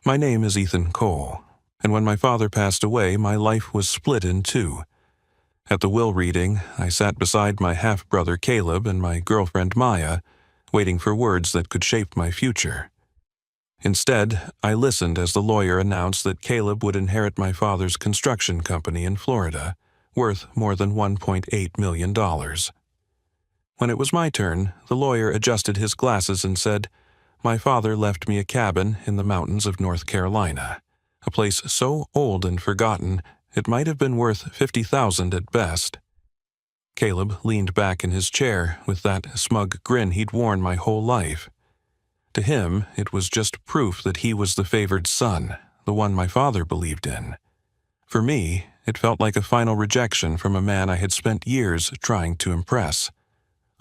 My name is Ethan Cole, and when my father passed away, my life was split in two. At the will reading, I sat beside my half-brother Caleb and my girlfriend Maya, waiting for words that could shape my future. Instead, I listened as the lawyer announced that Caleb would inherit my father's construction company in Florida, worth more than $1.8 million. When it was my turn, the lawyer adjusted his glasses and said, "My father left me a cabin in the mountains of North Carolina, a place so old and forgotten it might have been worth $50,000 at best." Caleb leaned back in his chair with that smug grin he'd worn my whole life. To him, it was just proof that he was the favored son, the one my father believed in. For me, it felt like a final rejection from a man I had spent years trying to impress.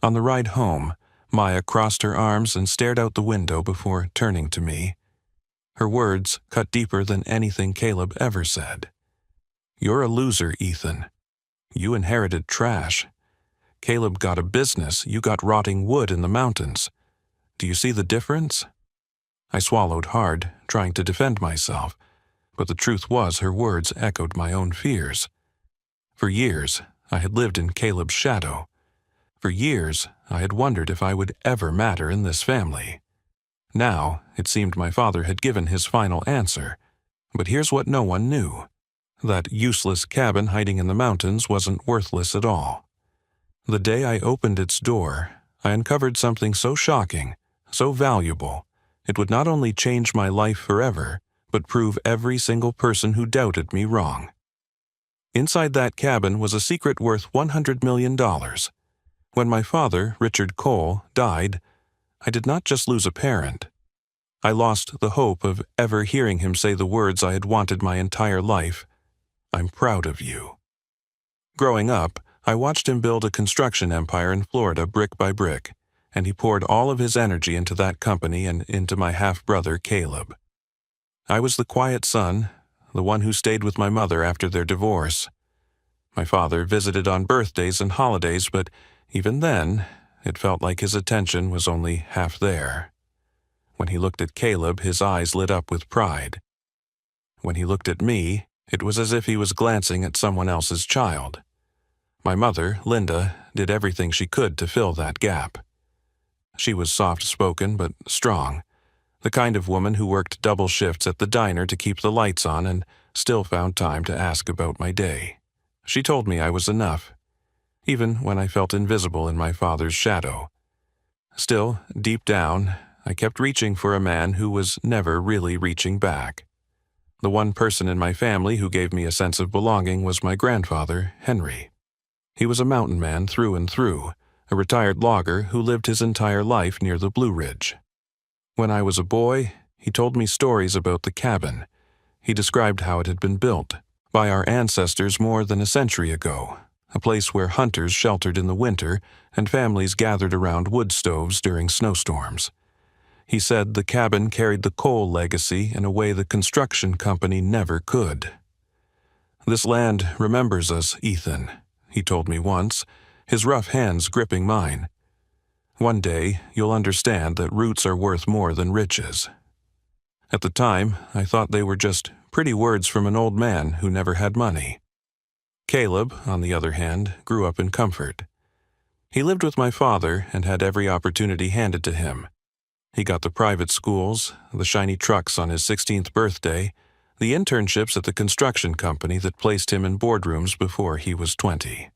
On the ride home, Maya crossed her arms and stared out the window before turning to me. Her words cut deeper than anything Caleb ever said. "You're a loser, Ethan. You inherited trash. Caleb got a business, you got rotting wood in the mountains. Do you see the difference?" I swallowed hard, trying to defend myself, but the truth was her words echoed my own fears. For years, I had lived in Caleb's shadow. For years, I had wondered if I would ever matter in this family. Now, it seemed my father had given his final answer, but here's what no one knew. That useless cabin hiding in the mountains wasn't worthless at all. The day I opened its door, I uncovered something so shocking, so valuable, it would not only change my life forever, but prove every single person who doubted me wrong. Inside that cabin was a secret worth $100 million. When my father, Richard Cole, died, I did not just lose a parent. I lost the hope of ever hearing him say the words I had wanted my entire life: "I'm proud of you." Growing up, I watched him build a construction empire in Florida brick by brick, and he poured all of his energy into that company and into my half-brother Caleb. I was the quiet son, the one who stayed with my mother after their divorce. My father visited on birthdays and holidays, but even then, it felt like his attention was only half there. When he looked at Caleb, his eyes lit up with pride. When he looked at me, it was as if he was glancing at someone else's child. My mother, Linda, did everything she could to fill that gap. She was soft-spoken but strong, the kind of woman who worked double shifts at the diner to keep the lights on and still found time to ask about my day. She told me I was enough, even when I felt invisible in my father's shadow. Still, deep down, I kept reaching for a man who was never really reaching back. The one person in my family who gave me a sense of belonging was my grandfather, Henry. He was a mountain man through and through, a retired logger who lived his entire life near the Blue Ridge. When I was a boy, he told me stories about the cabin. He described how it had been built by our ancestors more than a century ago, a place where hunters sheltered in the winter and families gathered around wood stoves during snowstorms. He said the cabin carried the Cole legacy in a way the construction company never could. "This land remembers us, Ethan," he told me once, his rough hands gripping mine. "One day, you'll understand that roots are worth more than riches." At the time, I thought they were just pretty words from an old man who never had money. Caleb, on the other hand, grew up in comfort. He lived with my father and had every opportunity handed to him. He got the private schools, the shiny trucks on his 16th birthday, the internships at the construction company that placed him in boardrooms before he was 20.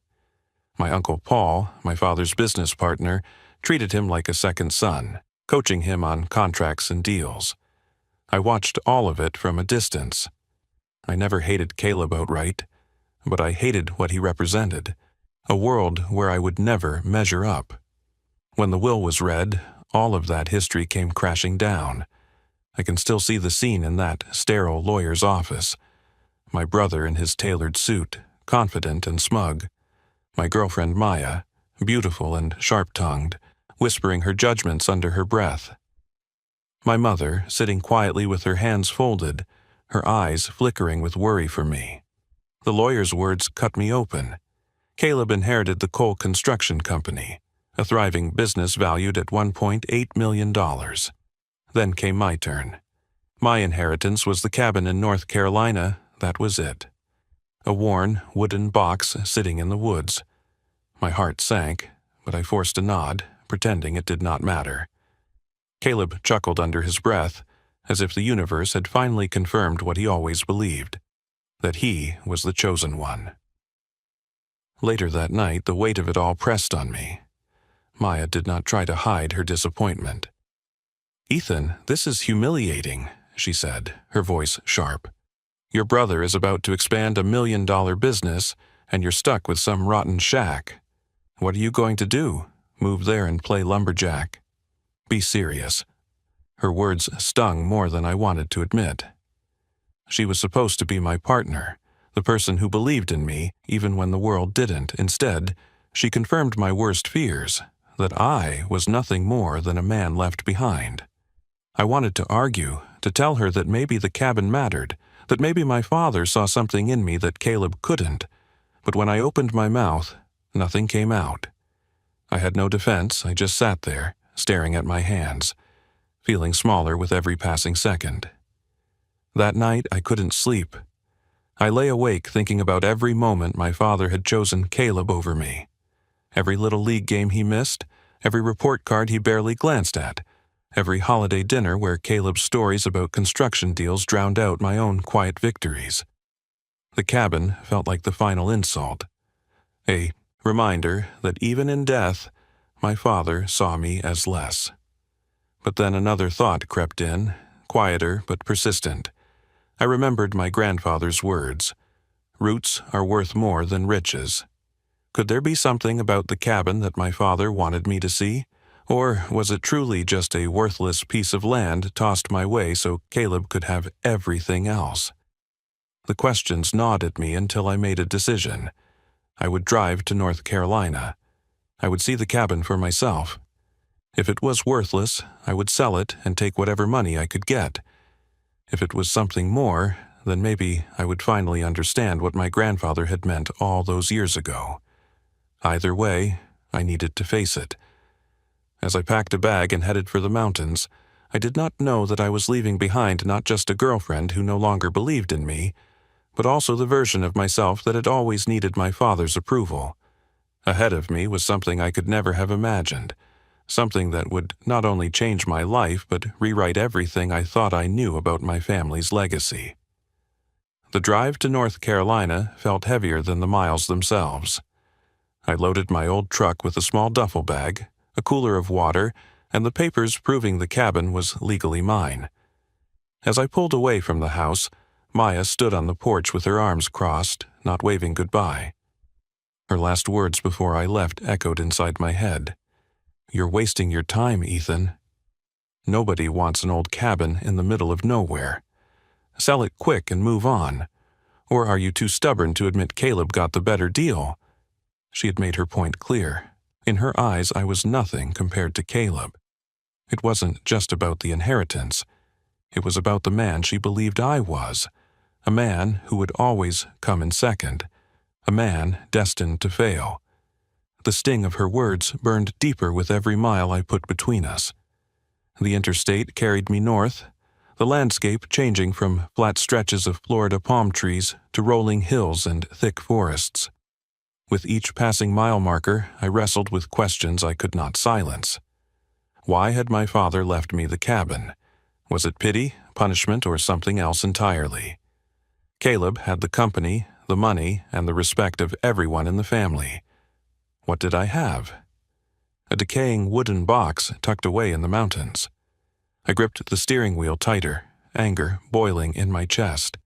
My Uncle Paul, my father's business partner, treated him like a second son, coaching him on contracts and deals. I watched all of it from a distance. I never hated Caleb outright, but I hated what he represented, a world where I would never measure up. When the will was read, all of that history came crashing down. I can still see the scene in that sterile lawyer's office. My brother in his tailored suit, confident and smug. My girlfriend Maya, beautiful and sharp-tongued, whispering her judgments under her breath. My mother, sitting quietly with her hands folded, her eyes flickering with worry for me. The lawyer's words cut me open. Caleb inherited the Cole Construction Company, a thriving business valued at $1.8 million. Then came my turn. My inheritance was the cabin in North Carolina, that was it. A worn, wooden box sitting in the woods. My heart sank, but I forced a nod, pretending it did not matter. Caleb chuckled under his breath, as if the universe had finally confirmed what he always believed, that he was the chosen one. Later that night, the weight of it all pressed on me. Maya did not try to hide her disappointment. "Ethan, this is humiliating," she said, her voice sharp. "Your brother is about to expand $1 million business, and you're stuck with some rotten shack. What are you going to do? Move there and play lumberjack? Be serious." Her words stung more than I wanted to admit. She was supposed to be my partner, the person who believed in me even when the world didn't. Instead, she confirmed my worst fears, that I was nothing more than a man left behind. I wanted to argue, to tell her that maybe the cabin mattered, that maybe my father saw something in me that Caleb couldn't, but when I opened my mouth, nothing came out. I had no defense. I just sat there, staring at my hands, feeling smaller with every passing second. That night, I couldn't sleep. I lay awake thinking about every moment my father had chosen Caleb over me. Every little league game he missed, every report card he barely glanced at, every holiday dinner where Caleb's stories about construction deals drowned out my own quiet victories. The cabin felt like the final insult, a reminder that even in death, my father saw me as less. But then another thought crept in, quieter but persistent. I remembered my grandfather's words, "Roots are worth more than riches." Could there be something about the cabin that my father wanted me to see? Or was it truly just a worthless piece of land tossed my way so Caleb could have everything else? The questions gnawed at me until I made a decision. I would drive to North Carolina. I would see the cabin for myself. If it was worthless, I would sell it and take whatever money I could get. If it was something more, then maybe I would finally understand what my grandfather had meant all those years ago. Either way, I needed to face it. As I packed a bag and headed for the mountains, I did not know that I was leaving behind not just a girlfriend who no longer believed in me, but also the version of myself that had always needed my father's approval. Ahead of me was something I could never have imagined, something that would not only change my life but rewrite everything I thought I knew about my family's legacy. The drive to North Carolina felt heavier than the miles themselves. I loaded my old truck with a small duffel bag, a cooler of water, and the papers proving the cabin was legally mine. As I pulled away from the house, Maya stood on the porch with her arms crossed, not waving goodbye. Her last words before I left echoed inside my head. "You're wasting your time, Ethan. Nobody wants an old cabin in the middle of nowhere. Sell it quick and move on. Or are you too stubborn to admit Caleb got the better deal?" She had made her point clear. In her eyes, I was nothing compared to Caleb. It wasn't just about the inheritance. It was about the man she believed I was, a man who would always come in second, a man destined to fail. The sting of her words burned deeper with every mile I put between us. The interstate carried me north, the landscape changing from flat stretches of Florida palm trees to rolling hills and thick forests. With each passing mile marker, I wrestled with questions I could not silence. Why had my father left me the cabin? Was it pity, punishment, or something else entirely? Caleb had the company, the money, and the respect of everyone in the family. What did I have? A decaying wooden box tucked away in the mountains. I gripped the steering wheel tighter, anger boiling in my chest.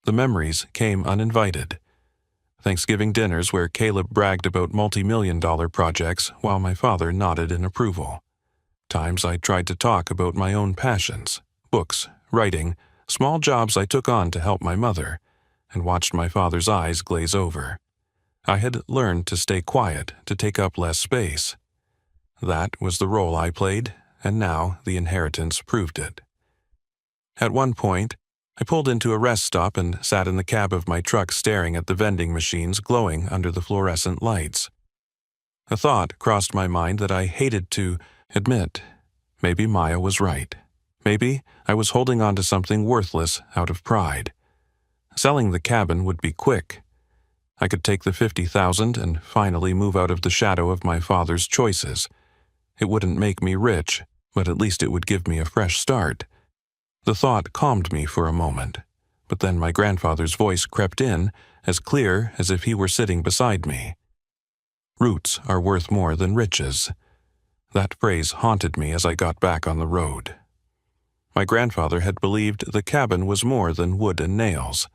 The memories came uninvited. Thanksgiving dinners where Caleb bragged about multi-million-dollar projects while my father nodded in approval. Times I tried to talk about my own passions, books, writing, small jobs I took on to help my mother, and watched my father's eyes glaze over. I had learned to stay quiet, to take up less space. That was the role I played, and now the inheritance proved it. At one point, I pulled into a rest stop and sat in the cab of my truck staring at the vending machines glowing under the fluorescent lights. A thought crossed my mind that I hated to admit. Maybe Maya was right. Maybe I was holding on to something worthless out of pride. Selling the cabin would be quick. I could take the $50,000 and finally move out of the shadow of my father's choices. It wouldn't make me rich, but at least it would give me a fresh start. The thought calmed me for a moment, but then my grandfather's voice crept in, as clear as if he were sitting beside me. Roots are worth more than riches. That phrase haunted me as I got back on the road. My grandfather had believed the cabin was more than wood and nails.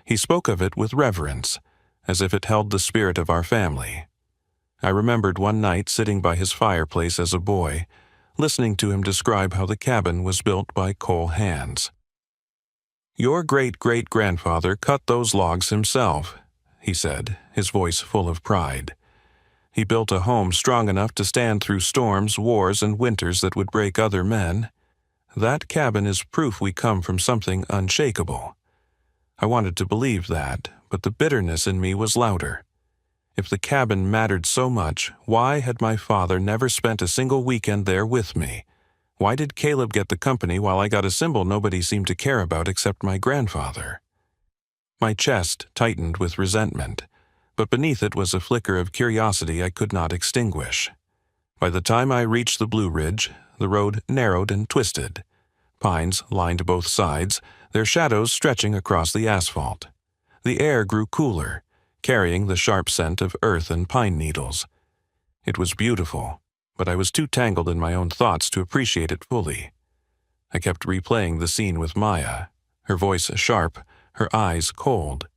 He spoke of it with reverence, as if it held the spirit of our family. I remembered one night sitting by his fireplace as a boy, listening to him describe how the cabin was built by coal hands. "Your great-great-grandfather cut those logs himself," he said, his voice full of pride. "He built a home strong enough to stand through storms, wars, and winters that would break other men. That cabin is proof we come from something unshakable." I wanted to believe that, but the bitterness in me was louder. If the cabin mattered so much, why had my father never spent a single weekend there with me? Why did Caleb get the company while I got a symbol nobody seemed to care about except my grandfather? My chest tightened with resentment, but beneath it was a flicker of curiosity I could not extinguish. By the time I reached the Blue Ridge, the road narrowed and twisted. Pines lined both sides, their shadows stretching across the asphalt. The air grew cooler, carrying the sharp scent of earth and pine needles. It was beautiful, but I was too tangled in my own thoughts to appreciate it fully. I kept replaying the scene with Maya, her voice sharp, her eyes cold.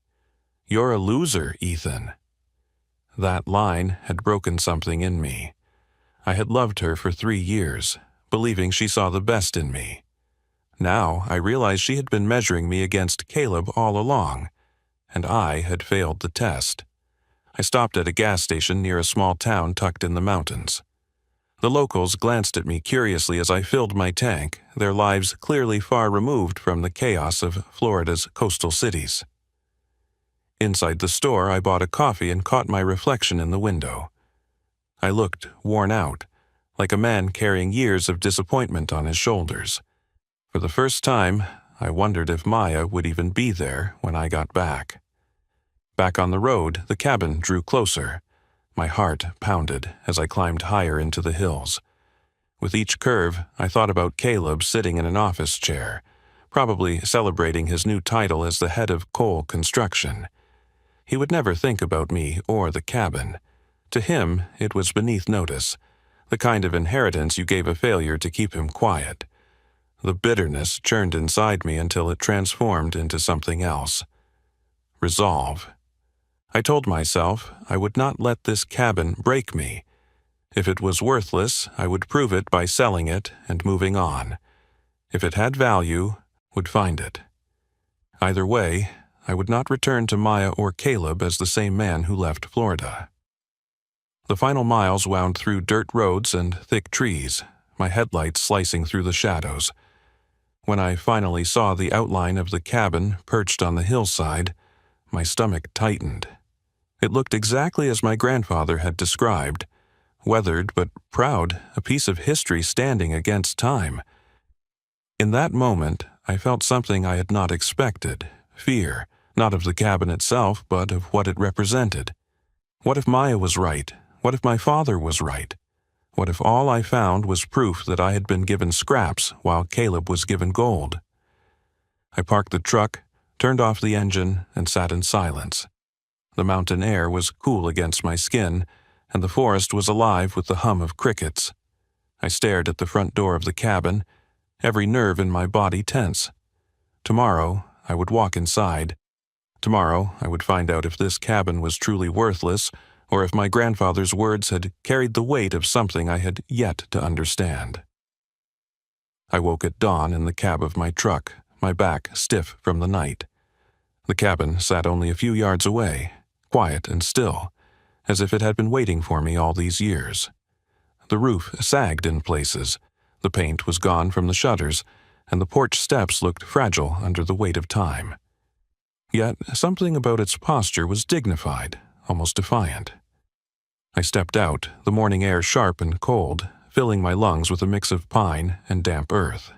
"You're a loser, Ethan." That line had broken something in me. I had loved her for 3 years, believing she saw the best in me. Now I realized she had been measuring me against Caleb all along, and I had failed the test. I stopped at a gas station near a small town tucked in the mountains. The locals glanced at me curiously as I filled my tank, their lives clearly far removed from the chaos of Florida's coastal cities. Inside the store, I bought a coffee and caught my reflection in the window. I looked worn out, like a man carrying years of disappointment on his shoulders. For the first time, I wondered if Maya would even be there when I got back. Back on the road, the cabin drew closer. My heart pounded as I climbed higher into the hills. With each curve, I thought about Caleb sitting in an office chair, probably celebrating his new title as the head of coal construction. He would never think about me or the cabin. To him, it was beneath notice, the kind of inheritance you gave a failure to keep him quiet. The bitterness churned inside me until it transformed into something else. Resolve. I told myself I would not let this cabin break me. If it was worthless, I would prove it by selling it and moving on. If it had value, would find it. Either way, I would not return to Maya or Caleb as the same man who left Florida. The final miles wound through dirt roads and thick trees, my headlights slicing through the shadows. When I finally saw the outline of the cabin perched on the hillside, my stomach tightened. It looked exactly as my grandfather had described, weathered but proud, a piece of history standing against time. In that moment, I felt something I had not expected, fear, not of the cabin itself, but of what it represented. What if Maya was right? What if my father was right? What if all I found was proof that I had been given scraps while Caleb was given gold? I parked the truck, turned off the engine, and sat in silence. The mountain air was cool against my skin, and the forest was alive with the hum of crickets. I stared at the front door of the cabin, every nerve in my body tense. Tomorrow, I would walk inside. Tomorrow, I would find out if this cabin was truly worthless, or if my grandfather's words had carried the weight of something I had yet to understand. I woke at dawn in the cab of my truck, my back stiff from the night. The cabin sat only a few yards away, quiet and still, as if it had been waiting for me all these years. The roof sagged in places, the paint was gone from the shutters, and the porch steps looked fragile under the weight of time. Yet something about its posture was dignified, almost defiant. I stepped out, the morning air sharp and cold, filling my lungs with a mix of pine and damp earth.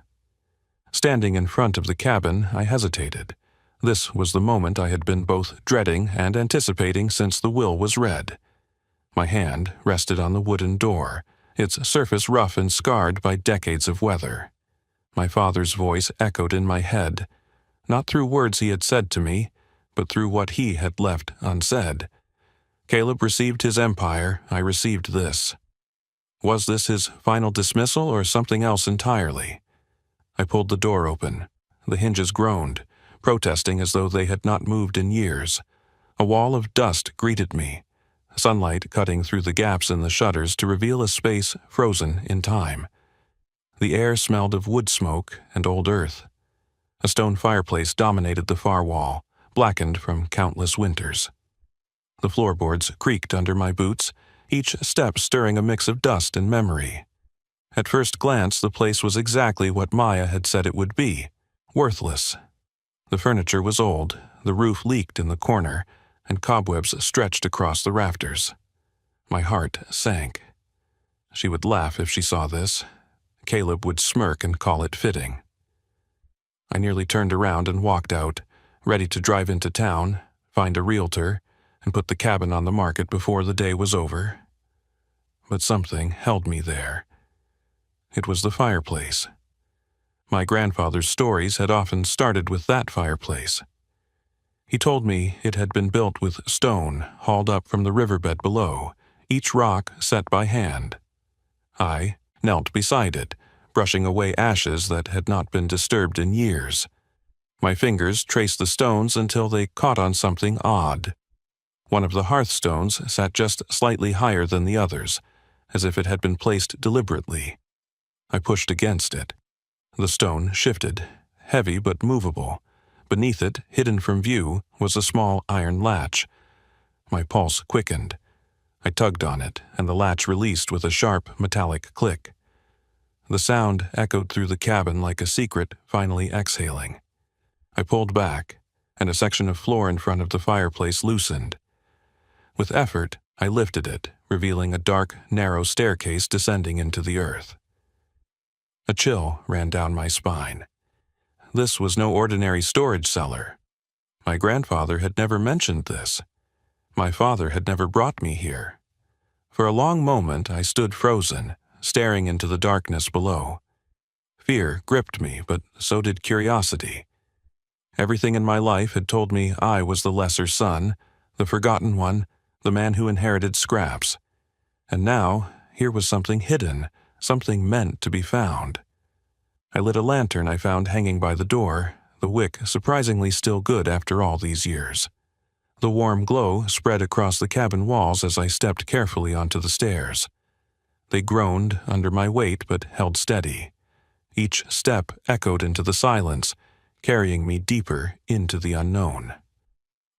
Standing in front of the cabin, I hesitated. This was the moment I had been both dreading and anticipating since the will was read. My hand rested on the wooden door, its surface rough and scarred by decades of weather. My father's voice echoed in my head, not through words he had said to me, but through what he had left unsaid. Caleb received his empire, I received this. Was this his final dismissal or something else entirely? I pulled the door open. The hinges groaned, protesting as though they had not moved in years. A wall of dust greeted me, sunlight cutting through the gaps in the shutters to reveal a space frozen in time. The air smelled of wood smoke and old earth. A stone fireplace dominated the far wall, blackened from countless winters. The floorboards creaked under my boots, each step stirring a mix of dust and memory. At first glance, the place was exactly what Maya had said it would be, worthless. The furniture was old, the roof leaked in the corner, and cobwebs stretched across the rafters. My heart sank. She would laugh if she saw this. Caleb would smirk and call it fitting. I nearly turned around and walked out, ready to drive into town, find a realtor, and put the cabin on the market before the day was over. But something held me there. It was the fireplace. My grandfather's stories had often started with that fireplace. He told me it had been built with stone hauled up from the riverbed below, each rock set by hand. I knelt beside it, brushing away ashes that had not been disturbed in years. My fingers traced the stones until they caught on something odd. One of the hearthstones sat just slightly higher than the others, as if it had been placed deliberately. I pushed against it. The stone shifted, heavy but movable. Beneath it, hidden from view, was a small iron latch. My pulse quickened. I tugged on it, and the latch released with a sharp, metallic click. The sound echoed through the cabin like a secret finally exhaling. I pulled back, and a section of floor in front of the fireplace loosened. With effort, I lifted it, revealing a dark, narrow staircase descending into the earth. A chill ran down my spine. This was no ordinary storage cellar. My grandfather had never mentioned this. My father had never brought me here. For a long moment I stood frozen, staring into the darkness below. Fear gripped me, but so did curiosity. Everything in my life had told me I was the lesser son, the forgotten one, the man who inherited scraps. And now, here was something hidden, something meant to be found. I lit a lantern I found hanging by the door, the wick surprisingly still good after all these years. The warm glow spread across the cabin walls as I stepped carefully onto the stairs. They groaned under my weight but held steady. Each step echoed into the silence, carrying me deeper into the unknown.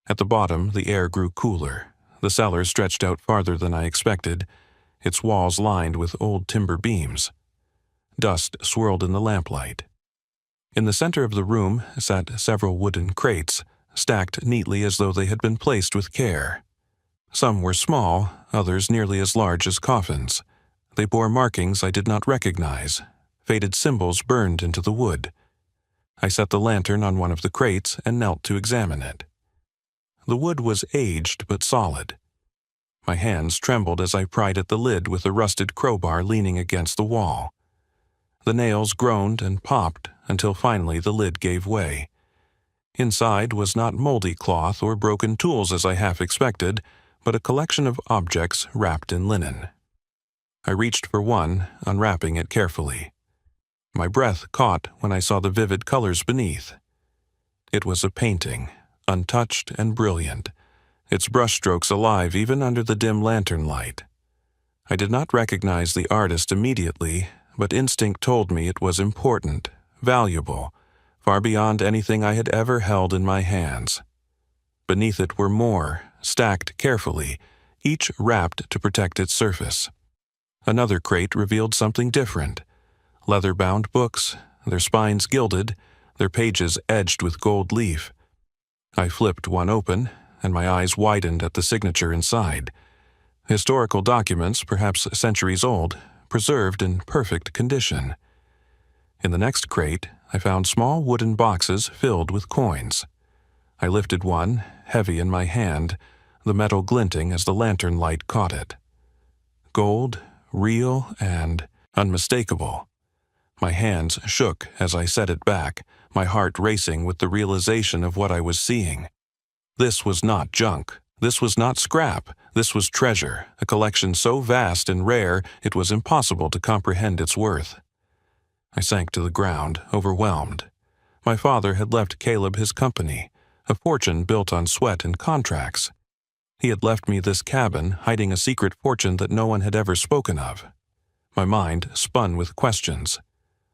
At the bottom, the air grew cooler. The cellar stretched out farther than I expected, its walls lined with old timber beams. Dust swirled in the lamplight. In the center of the room sat several wooden crates, stacked neatly as though they had been placed with care. Some were small, others nearly as large as coffins. They bore markings I did not recognize. Faded symbols burned into the wood. I set the lantern on one of the crates and knelt to examine it. The wood was aged but solid. My hands trembled as I pried at the lid with a rusted crowbar leaning against the wall. The nails groaned and popped until finally the lid gave way. Inside was not moldy cloth or broken tools as I half expected, but a collection of objects wrapped in linen. I reached for one, unwrapping it carefully. My breath caught when I saw the vivid colors beneath. It was a painting, untouched and brilliant, its brushstrokes alive even under the dim lantern light. I did not recognize the artist immediately, but instinct told me it was important, valuable, far beyond anything I had ever held in my hands. Beneath it were more, stacked carefully, each wrapped to protect its surface. Another crate revealed something different. Leather-bound books, their spines gilded, their pages edged with gold leaf. I flipped one open, and my eyes widened at the signature inside. Historical documents, perhaps centuries old, preserved in perfect condition. In the next crate, I found small wooden boxes filled with coins. I lifted one, heavy in my hand, the metal glinting as the lantern light caught it. Gold, real, and unmistakable. My hands shook as I set it back, my heart racing with the realization of what I was seeing. This was not junk. This was not scrap. This was treasure, a collection so vast and rare it was impossible to comprehend its worth. I sank to the ground, overwhelmed. My father had left Caleb his company, a fortune built on sweat and contracts. He had left me this cabin, hiding a secret fortune that no one had ever spoken of. My mind spun with questions.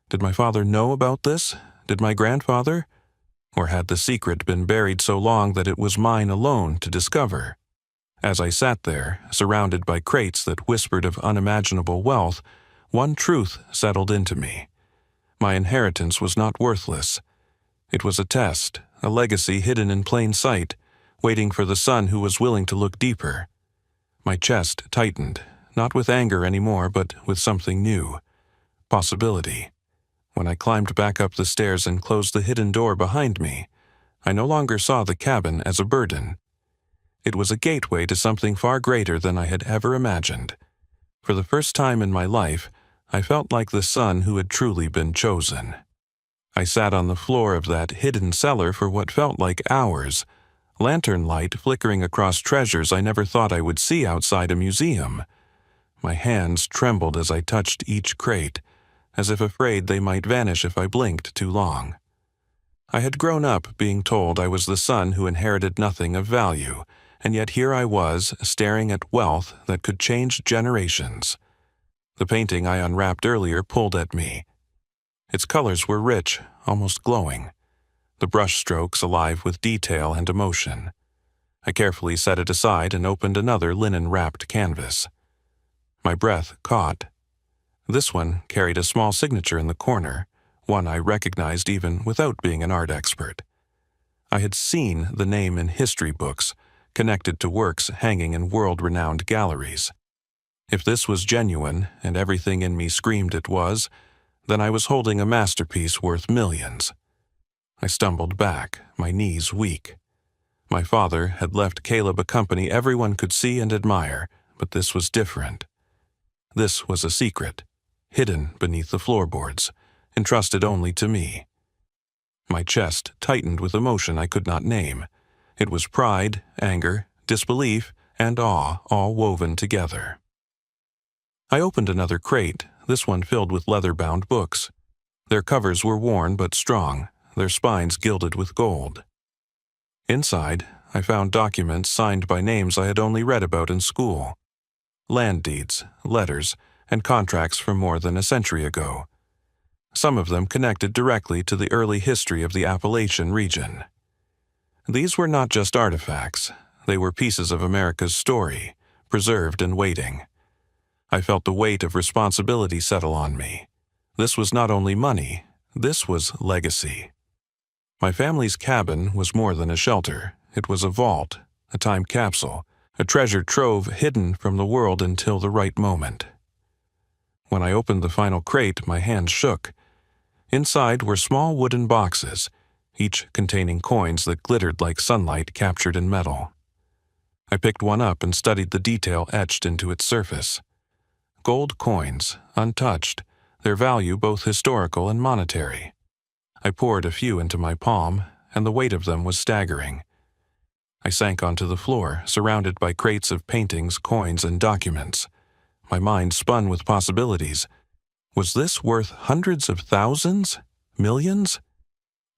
Did my father know about this? Did my grandfather? Or had the secret been buried so long that it was mine alone to discover? As I sat there, surrounded by crates that whispered of unimaginable wealth, one truth settled into me. My inheritance was not worthless. It was a test, a legacy hidden in plain sight, waiting for the son who was willing to look deeper. My chest tightened, not with anger anymore, but with something new. Possibility. When I climbed back up the stairs and closed the hidden door behind me, I no longer saw the cabin as a burden. It was a gateway to something far greater than I had ever imagined. For the first time in my life, I felt like the son who had truly been chosen. I sat on the floor of that hidden cellar for what felt like hours, lantern light flickering across treasures I never thought I would see outside a museum. My hands trembled as I touched each crate, as if afraid they might vanish if I blinked too long. I had grown up being told I was the son who inherited nothing of value, and yet here I was, staring at wealth that could change generations. The painting I unwrapped earlier pulled at me. Its colors were rich, almost glowing, the brushstrokes alive with detail and emotion. I carefully set it aside and opened another linen-wrapped canvas. My breath caught. This one carried a small signature in the corner, one I recognized even without being an art expert. I had seen the name in history books, connected to works hanging in world-renowned galleries. If this was genuine, and everything in me screamed it was, then I was holding a masterpiece worth millions. I stumbled back, my knees weak. My father had left Caleb a company everyone could see and admire, but this was different. This was a secret, hidden beneath the floorboards, entrusted only to me. My chest tightened with emotion I could not name. It was pride, anger, disbelief, and awe all woven together. I opened another crate, this one filled with leather-bound books. Their covers were worn but strong, their spines gilded with gold. Inside, I found documents signed by names I had only read about in school. Land deeds, letters, and contracts from more than a century ago. Some of them connected directly to the early history of the Appalachian region. These were not just artifacts, they were pieces of America's story, preserved and waiting. I felt the weight of responsibility settle on me. This was not only money, this was legacy. My family's cabin was more than a shelter. It was a vault, a time capsule, a treasure trove hidden from the world until the right moment. When I opened the final crate, my hands shook. Inside were small wooden boxes, each containing coins that glittered like sunlight captured in metal. I picked one up and studied the detail etched into its surface. Gold coins, untouched, their value both historical and monetary. I poured a few into my palm, and the weight of them was staggering. I sank onto the floor, surrounded by crates of paintings, coins, and documents. My mind spun with possibilities. Was this worth hundreds of thousands? Millions?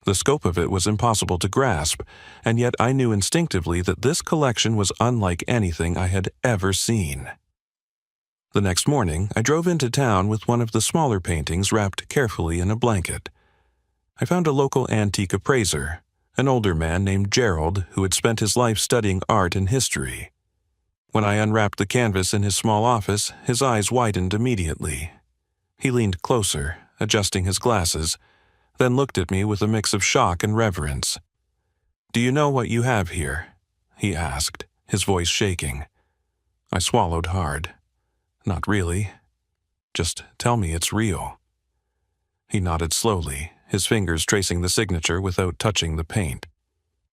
The scope of it was impossible to grasp, and yet I knew instinctively that this collection was unlike anything I had ever seen. The next morning, I drove into town with one of the smaller paintings wrapped carefully in a blanket. I found a local antique appraiser, an older man named Gerald who had spent his life studying art and history. When I unwrapped the canvas in his small office, his eyes widened immediately. He leaned closer, adjusting his glasses, then looked at me with a mix of shock and reverence. "Do you know what you have here?" he asked, his voice shaking. I swallowed hard. "Not really. Just tell me it's real." He nodded slowly, his fingers tracing the signature without touching the paint.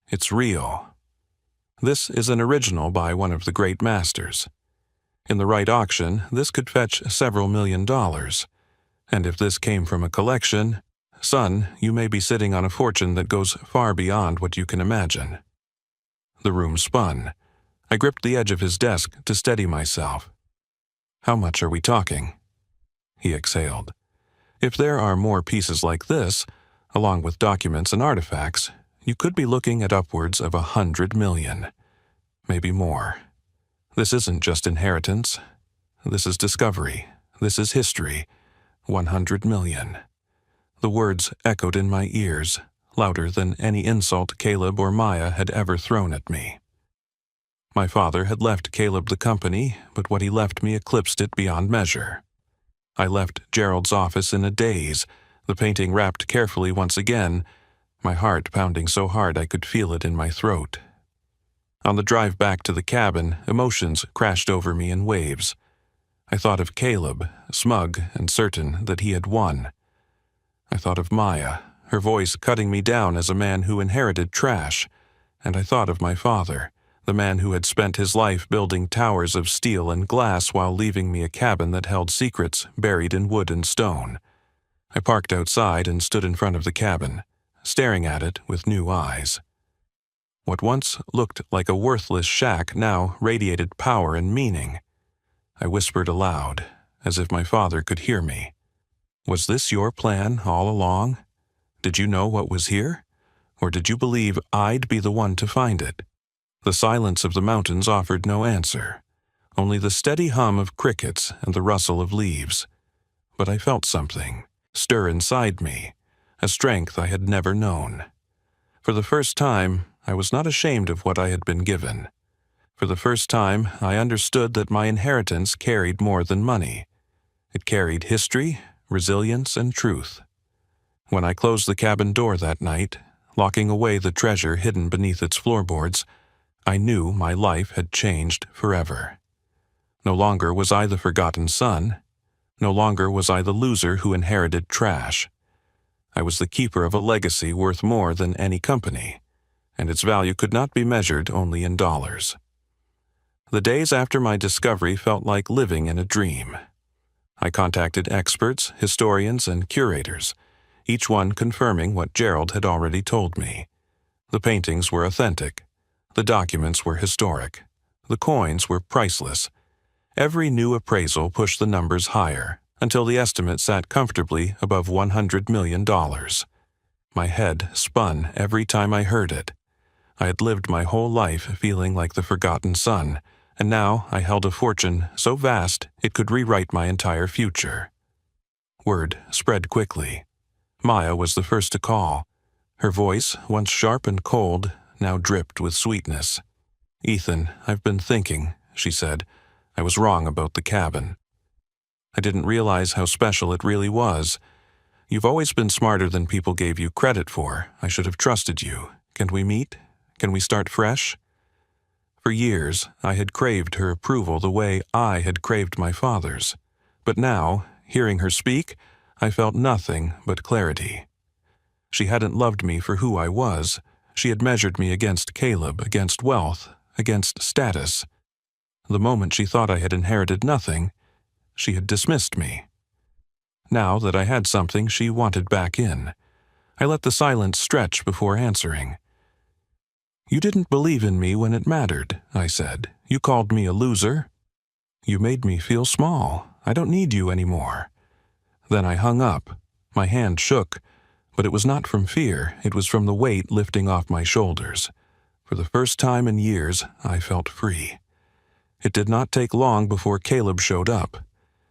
It's real. This is an original by one of the great masters. In the right auction, this could fetch several $1,000,000. And if this came from a collection, son, you may be sitting on a fortune that goes far beyond what you can imagine. The room spun. I gripped the edge of his desk to steady myself. How much are we talking? He exhaled. If there are more pieces like this, along with documents and artifacts, you could be looking at upwards of 100 million. Maybe more. This isn't just inheritance. This is discovery. This is history. 100 million. The words echoed in my ears, louder than any insult Caleb or Maya had ever thrown at me. My father had left Caleb the company, but what he left me eclipsed it beyond measure. I left Gerald's office in a daze, the painting wrapped carefully once again, my heart pounding so hard I could feel it in my throat. On the drive back to the cabin, emotions crashed over me in waves. I thought of Caleb, smug and certain that he had won. I thought of Maya, her voice cutting me down as a man who inherited trash, and I thought of my father, the man who had spent his life building towers of steel and glass while leaving me a cabin that held secrets buried in wood and stone. I parked outside and stood in front of the cabin, staring at it with new eyes. What once looked like a worthless shack now radiated power and meaning. I whispered aloud, as if my father could hear me. Was this your plan all along? Did you know what was here? Or did you believe I'd be the one to find it? The silence of the mountains offered no answer, only the steady hum of crickets and the rustle of leaves. But I felt something stir inside me, a strength I had never known. For the first time, I was not ashamed of what I had been given. For the first time, I understood that my inheritance carried more than money. It carried history, resilience, and truth. When I closed the cabin door that night, locking away the treasure hidden beneath its floorboards, I knew my life had changed forever. No longer was I the forgotten son. No longer was I the loser who inherited trash. I was the keeper of a legacy worth more than any company, and its value could not be measured only in dollars. The days after my discovery felt like living in a dream. I contacted experts, historians, and curators, each one confirming what Gerald had already told me. The paintings were authentic. The documents were historic. The coins were priceless. Every new appraisal pushed the numbers higher, until the estimate sat comfortably above $100 million. My head spun every time I heard it. I had lived my whole life feeling like the forgotten son, and now I held a fortune so vast it could rewrite my entire future. Word spread quickly. Maya was the first to call. Her voice, once sharp and cold, now dripped with sweetness. "Ethan, I've been thinking," she said. "I was wrong about the cabin. I didn't realize how special it really was. You've always been smarter than people gave you credit for. I should have trusted you. Can we meet? Can we start fresh?" For years, I had craved her approval the way I had craved my father's. But now, hearing her speak, I felt nothing but clarity. She hadn't loved me for who I was. She had measured me against Caleb, against wealth, against status. The moment she thought I had inherited nothing, she had dismissed me. Now that I had something she wanted back in, I let the silence stretch before answering. "You didn't believe in me when it mattered," I said. "You called me a loser. You made me feel small. I don't need you anymore." Then I hung up. My hand shook, but it was not from fear. It was from the weight lifting off my shoulders. For the first time in years, I felt free. It did not take long before Caleb showed up.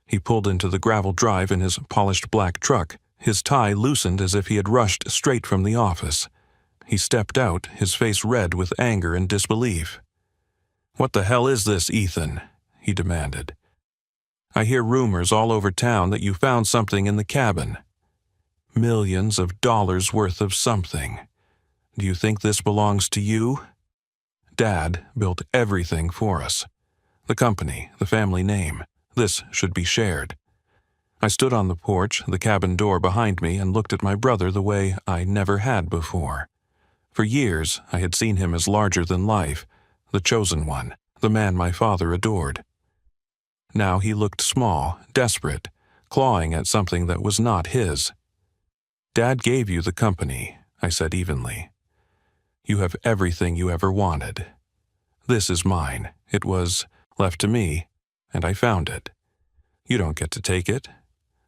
He pulled into the gravel drive in his polished black truck, his tie loosened as if he had rushed straight from the office. He stepped out, his face red with anger and disbelief. "What the hell is this, Ethan?" he demanded. "I hear rumors all over town that you found something in the cabin. Millions of dollars worth of something. Do you think this belongs to you? Dad built everything for us. The company, the family name. This should be shared." I stood on the porch, the cabin door behind me, and looked at my brother the way I never had before. For years, I had seen him as larger than life, the chosen one, the man my father adored. Now he looked small, desperate, clawing at something that was not his. "Dad gave you the company," I said evenly. "You have everything you ever wanted. This is mine. It was left to me, and I found it. You don't get to take it."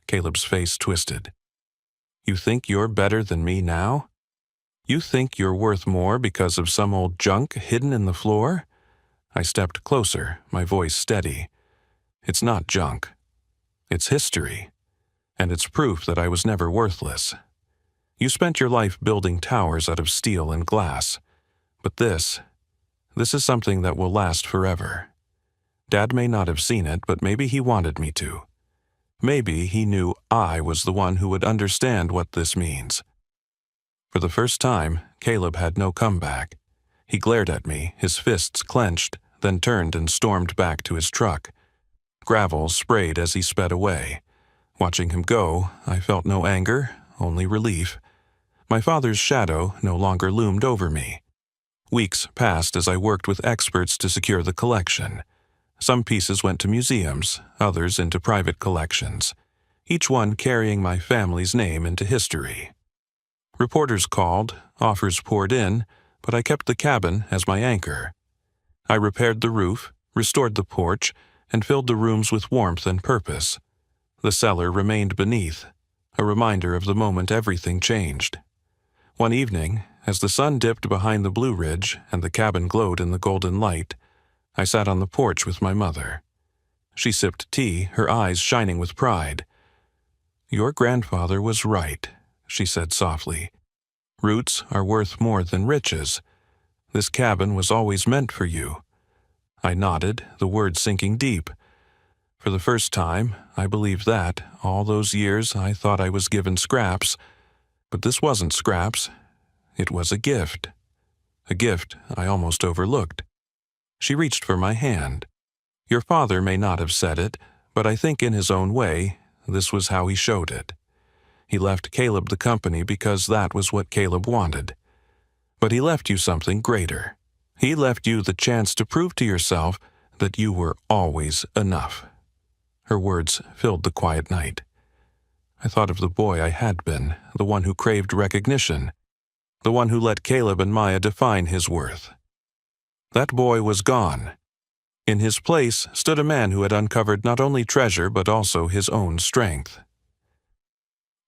Caleb's face twisted. "You think you're better than me now? You think you're worth more because of some old junk hidden in the floor?" I stepped closer, my voice steady. "It's not junk. It's history. And it's proof that I was never worthless. You spent your life building towers out of steel and glass. But this is something that will last forever. Dad may not have seen it, but maybe he wanted me to. Maybe he knew I was the one who would understand what this means." For the first time, Caleb had no comeback. He glared at me, his fists clenched, then turned and stormed back to his truck. Gravel sprayed as he sped away. Watching him go, I felt no anger, only relief. My father's shadow no longer loomed over me. Weeks passed as I worked with experts to secure the collection. Some pieces went to museums, others into private collections, each one carrying my family's name into history. Reporters called, offers poured in, but I kept the cabin as my anchor. I repaired the roof, restored the porch, and filled the rooms with warmth and purpose. The cellar remained beneath, a reminder of the moment everything changed. One evening, as the sun dipped behind the Blue Ridge and the cabin glowed in the golden light, I sat on the porch with my mother. She sipped tea, her eyes shining with pride. "Your grandfather was right," she said softly. "Roots are worth more than riches. This cabin was always meant for you." I nodded, the words sinking deep. For the first time, I believed that. All those years I thought I was given scraps, but this wasn't scraps. It was a gift. A gift I almost overlooked. She reached for my hand. "Your father may not have said it, but I think in his own way, this was how he showed it. He left Caleb the company because that was what Caleb wanted. But he left you something greater. He left you the chance to prove to yourself that you were always enough." Her words filled the quiet night. I thought of the boy I had been, the one who craved recognition, the one who let Caleb and Maya define his worth. That boy was gone. In his place stood a man who had uncovered not only treasure but also his own strength.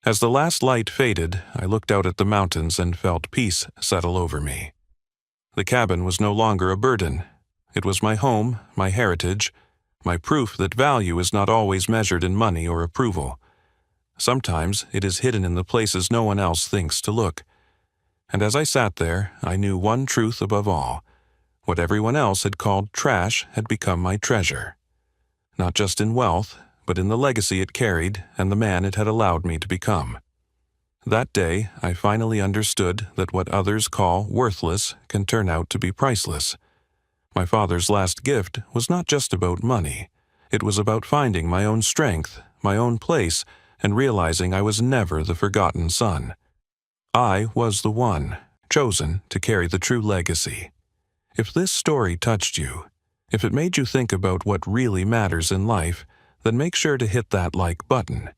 As the last light faded, I looked out at the mountains and felt peace settle over me. The cabin was no longer a burden. It was my home, my heritage, my proof that value is not always measured in money or approval. Sometimes it is hidden in the places no one else thinks to look. And as I sat there, I knew one truth above all. What everyone else had called trash had become my treasure. Not just in wealth, but in the legacy it carried and the man it had allowed me to become. That day, I finally understood that what others call worthless can turn out to be priceless. My father's last gift was not just about money. It was about finding my own strength, my own place, and realizing I was never the forgotten son. I was the one, chosen to carry the true legacy. If this story touched you, if it made you think about what really matters in life, then make sure to hit that like button.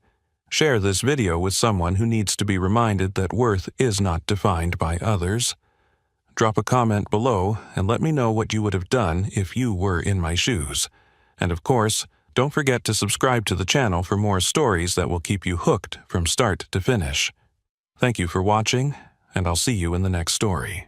Share this video with someone who needs to be reminded that worth is not defined by others. Drop a comment below and let me know what you would have done if you were in my shoes. And of course, don't forget to subscribe to the channel for more stories that will keep you hooked from start to finish. Thank you for watching, and I'll see you in the next story.